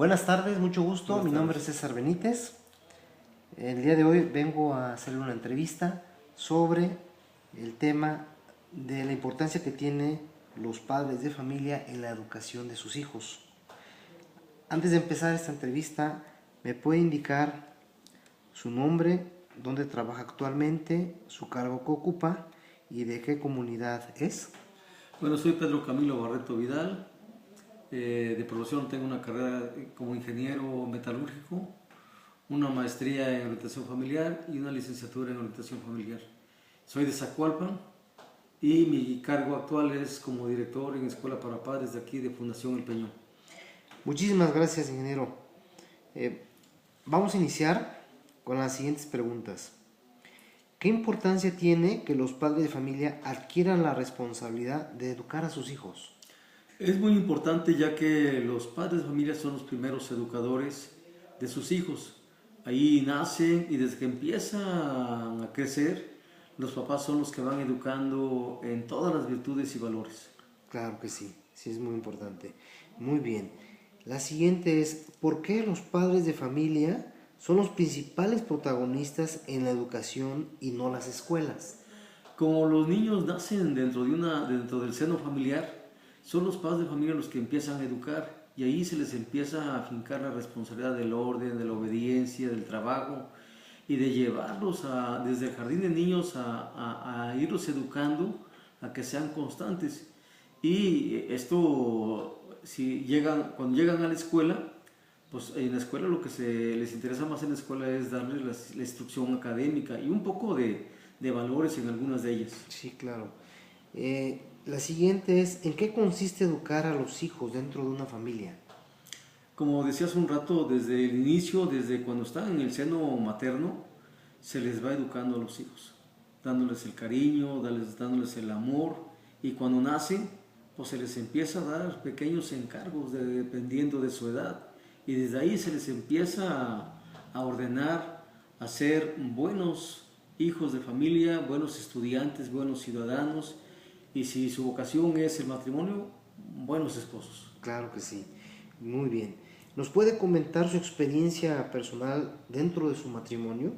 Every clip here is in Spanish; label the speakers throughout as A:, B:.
A: Buenas tardes, mucho gusto.
B: Buenas
A: Mi nombre
B: tardes.
A: es César Benítez. El día de hoy vengo a hacer una entrevista sobre el tema de la importancia que tiene los padres de familia en la educación de sus hijos. Antes de empezar esta entrevista, ¿me puede indicar su nombre, dónde trabaja actualmente, su cargo que ocupa y de qué comunidad es?
B: Bueno, soy Pedro Camilo Barreto Vidal. De profesión tengo una carrera como ingeniero metalúrgico, una maestría en orientación familiar y una licenciatura en orientación familiar. Soy de Zacualpan y mi cargo actual es como director en Escuela para Padres de aquí de Fundación El Peñón.
A: Muchísimas gracias, ingeniero. Eh, Vamos a iniciar con las siguientes preguntas. ¿Qué importancia tiene que los padres de familia adquieran la responsabilidad de educar a sus hijos?
B: Es muy importante ya que los padres de familia son los primeros educadores de sus hijos. Ahí nacen y desde que empiezan a crecer, los papás son los que van educando en todas las virtudes y valores.
A: Claro que sí, sí es muy importante. Muy bien. La siguiente es, ¿por qué los padres de familia son los principales protagonistas en la educación y no las escuelas?
B: Como los niños nacen dentro del seno familiar, son los padres de familia los que empiezan a educar y ahí se les empieza a afincar la responsabilidad del orden, de la obediencia, del trabajo y de llevarlos desde el jardín de niños a irlos educando a que sean constantes. Y esto, cuando llegan a la escuela, pues en la escuela lo que les interesa más en la escuela es darles la instrucción académica y un poco de valores en algunas de ellas.
A: Sí, claro. La siguiente es, ¿en qué consiste educar a los hijos dentro de una familia?
B: Como decía hace un rato, desde el inicio, desde cuando están en el seno materno, se les va educando a los hijos, dándoles el cariño, dándoles el amor, y cuando nacen, pues se les empieza a dar pequeños encargos dependiendo de su edad, y desde ahí se les empieza a ordenar a ser buenos hijos de familia, buenos estudiantes, buenos ciudadanos, y si su vocación es el matrimonio, buenos esposos.
A: Claro que sí. Muy bien. ¿Nos puede comentar su experiencia personal dentro de su matrimonio?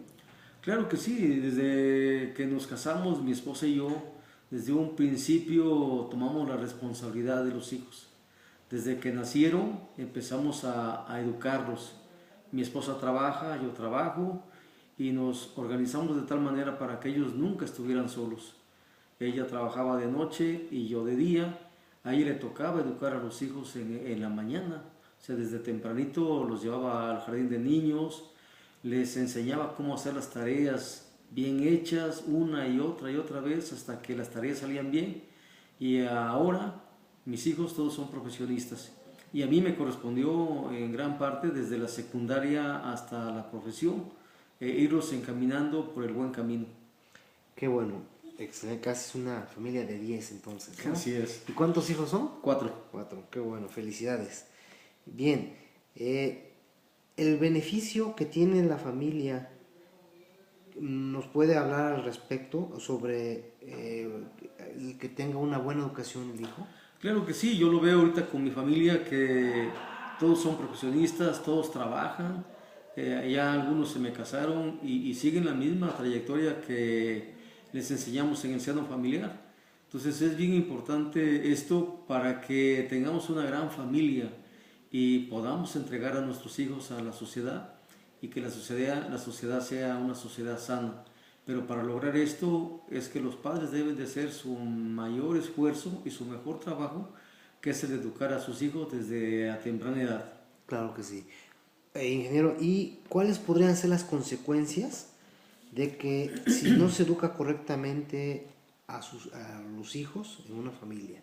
B: Claro que sí, desde que nos casamos, mi esposa y yo, desde un principio tomamos la responsabilidad de los hijos. Desde que nacieron empezamos a educarlos. Mi esposa trabaja, yo trabajo y nos organizamos de tal manera para que ellos nunca estuvieran solos. Ella trabajaba de noche y yo de día. A ella le tocaba educar a los hijos en la mañana. O sea, desde tempranito los llevaba al jardín de niños, les enseñaba cómo hacer las tareas bien hechas una y otra vez hasta que las tareas salían bien. Y ahora mis hijos todos son profesionistas. Y a mí me correspondió en gran parte desde la secundaria hasta la profesión, irlos encaminando por el buen camino.
A: Qué bueno. Excelente. Casi es una familia de 10 entonces, ¿no?
B: Así es.
A: ¿Y cuántos hijos son?
B: 4.
A: 4. Qué bueno. Felicidades. Bien. El beneficio que tiene la familia, ¿nos puede hablar al respecto sobre el que tenga una buena educación el hijo?
B: Claro que sí, yo lo veo ahorita con mi familia que todos son profesionistas, todos trabajan, ya algunos se me casaron y siguen la misma trayectoria que les enseñamos en el seno familiar. Entonces es bien importante esto para que tengamos una gran familia y podamos entregar a nuestros hijos a la sociedad y que la sociedad sea una sociedad sana. Pero para lograr esto es que los padres deben de hacer su mayor esfuerzo y su mejor trabajo, que es el de educar a sus hijos desde a temprana edad.
A: Claro que sí. Ingeniero, ¿y cuáles podrían ser las consecuencias de que si no se educa correctamente a los hijos en una familia?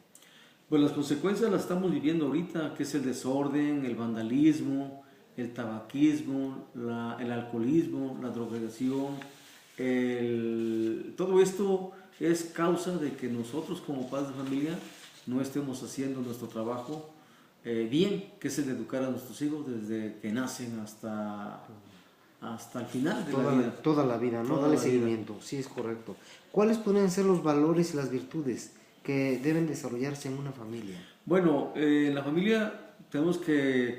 B: Pues las consecuencias las estamos viviendo ahorita, que es el desorden, el vandalismo, el tabaquismo, el alcoholismo, la drogadicción. Todo esto es causa de que nosotros como padres de familia no estemos haciendo nuestro trabajo bien, que es el de educar a nuestros hijos desde que nacen hasta el final de la vida.
A: Toda la vida, ¿no?
B: Toda
A: Darle
B: la vida.
A: seguimiento, sí es correcto. ¿Cuáles podrían ser los valores y las virtudes que deben desarrollarse en una familia?
B: Bueno, en la familia tenemos que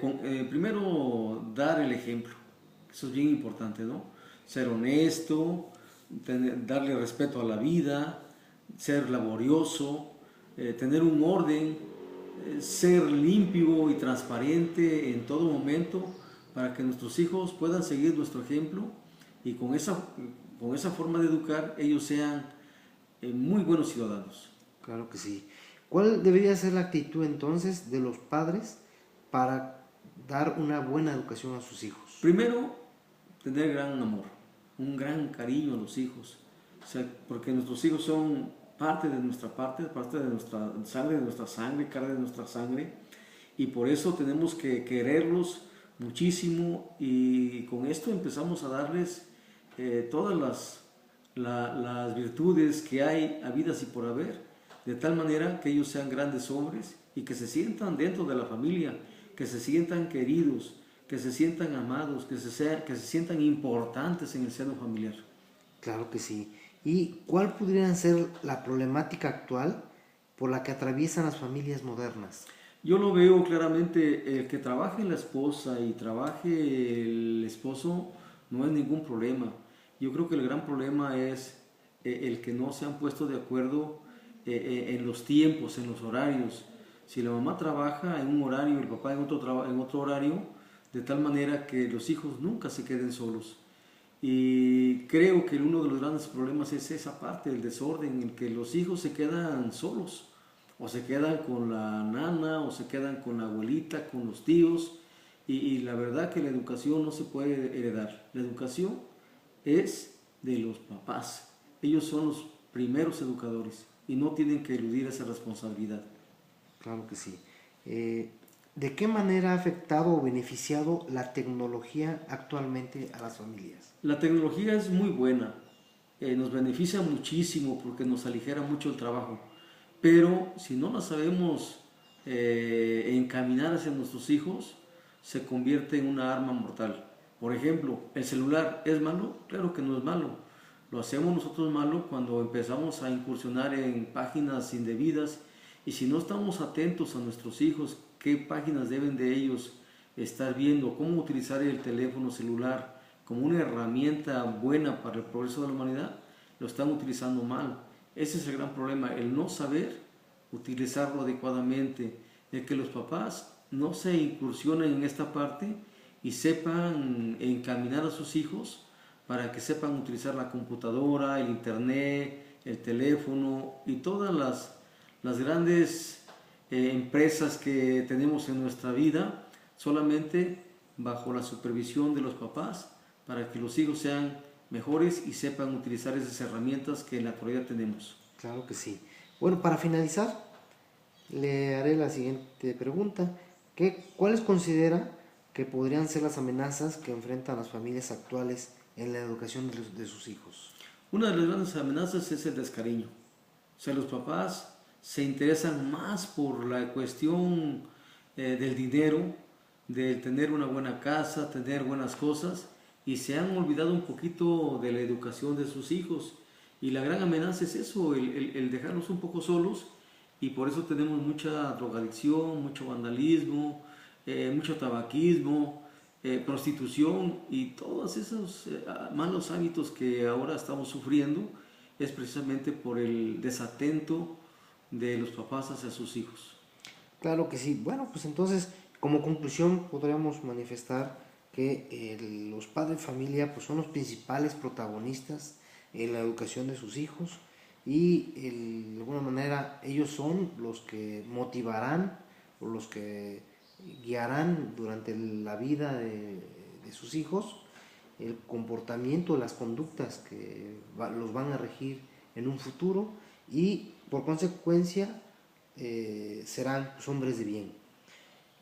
B: primero dar el ejemplo. Eso es bien importante, ¿no? Ser honesto, darle respeto a la vida, ser laborioso, tener un orden, ser limpio y transparente en todo momento para que nuestros hijos puedan seguir nuestro ejemplo y con esa forma de educar ellos sean muy buenos ciudadanos.
A: Claro que sí. ¿Cuál debería ser la actitud entonces de los padres para dar una buena educación a sus hijos?
B: Primero, tener gran amor, un gran cariño a los hijos, o sea, porque nuestros hijos son parte de nuestra sangre, carne de nuestra sangre, y por eso tenemos que quererlos muchísimo y con esto empezamos a darles todas las virtudes que hay habidas y por haber, de tal manera que ellos sean grandes hombres y que se sientan dentro de la familia, que se sientan queridos, que se sientan amados, que se sientan importantes en el seno familiar.
A: Claro que sí. ¿Y cuál podría ser la problemática actual por la que atraviesan las familias modernas?
B: Yo lo veo claramente, el que trabaje la esposa y trabaje el esposo no es ningún problema. Yo creo que el gran problema es el que no se han puesto de acuerdo en los tiempos, en los horarios. Si la mamá trabaja en un horario y el papá en otro horario, de tal manera que los hijos nunca se queden solos. Y creo que uno de los grandes problemas es esa parte, el desorden, en que los hijos se quedan solos, o se quedan con la nana, o se quedan con la abuelita, con los tíos, y la verdad que la educación no se puede heredar. La educación es de los papás, ellos son los primeros educadores y no tienen que eludir esa responsabilidad.
A: Claro que sí. ¿De qué manera ha afectado o beneficiado la tecnología actualmente a las familias?
B: La tecnología es muy buena, nos beneficia muchísimo porque nos aligera mucho el trabajo, pero si no la sabemos encaminar hacia nuestros hijos, se convierte en una arma mortal. Por ejemplo, ¿el celular es malo? Claro que no es malo. Lo hacemos nosotros malo cuando empezamos a incursionar en páginas indebidas y si no estamos atentos a nuestros hijos, qué páginas deben de ellos estar viendo, cómo utilizar el teléfono celular como una herramienta buena para el progreso de la humanidad, lo están utilizando mal. Ese es el gran problema, el no saber utilizarlo adecuadamente, el que los papás no se incursionen en esta parte y sepan encaminar a sus hijos para que sepan utilizar la computadora, el internet, el teléfono y todas las grandes empresas que tenemos en nuestra vida, solamente bajo la supervisión de los papás, para que los hijos sean mejores y sepan utilizar esas herramientas que en la actualidad tenemos.
A: Claro que sí. Bueno, para finalizar, le haré la siguiente pregunta. ¿Cuáles considera que podrían ser las amenazas que enfrentan las familias actuales en la educación de sus hijos?
B: Una de las grandes amenazas es el descariño. O sea, los papás se interesan más por la cuestión del dinero, de tener una buena casa, tener buenas cosas, y se han olvidado un poquito de la educación de sus hijos. Y la gran amenaza es eso, el dejarlos un poco solos, y por eso tenemos mucha drogadicción, mucho vandalismo, mucho tabaquismo, prostitución y todos esos malos hábitos que ahora estamos sufriendo es precisamente por el desatento de los papás hacia sus hijos.
A: Claro que sí. Bueno, pues entonces, como conclusión, podríamos manifestar que los padres de familia pues, son los principales protagonistas en la educación de sus hijos y de alguna manera ellos son los que motivarán o los que guiarán durante la vida de sus hijos el comportamiento, las conductas que los van a regir en un futuro y por consecuencia serán pues, hombres de bien.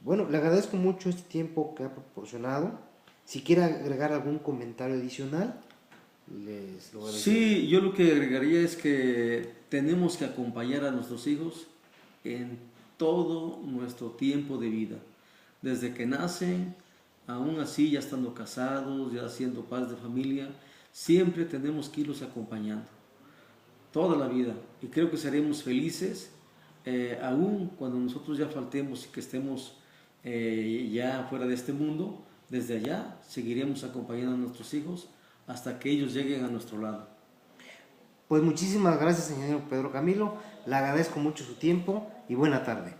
A: Bueno, le agradezco mucho este tiempo que ha proporcionado. Si quiere agregar algún comentario adicional, les lo agradezco.
B: Sí, yo lo que agregaría es que tenemos que acompañar a nuestros hijos en todo nuestro tiempo de vida, desde que nacen, aún así ya estando casados, ya siendo padres de familia, siempre tenemos que irlos acompañando, toda la vida, y creo que seremos felices aún cuando nosotros ya faltemos y que estemos ya fuera de este mundo, desde allá seguiremos acompañando a nuestros hijos hasta que ellos lleguen a nuestro lado.
A: Pues muchísimas gracias, señor Pedro Camilo. Le agradezco mucho su tiempo y buena tarde.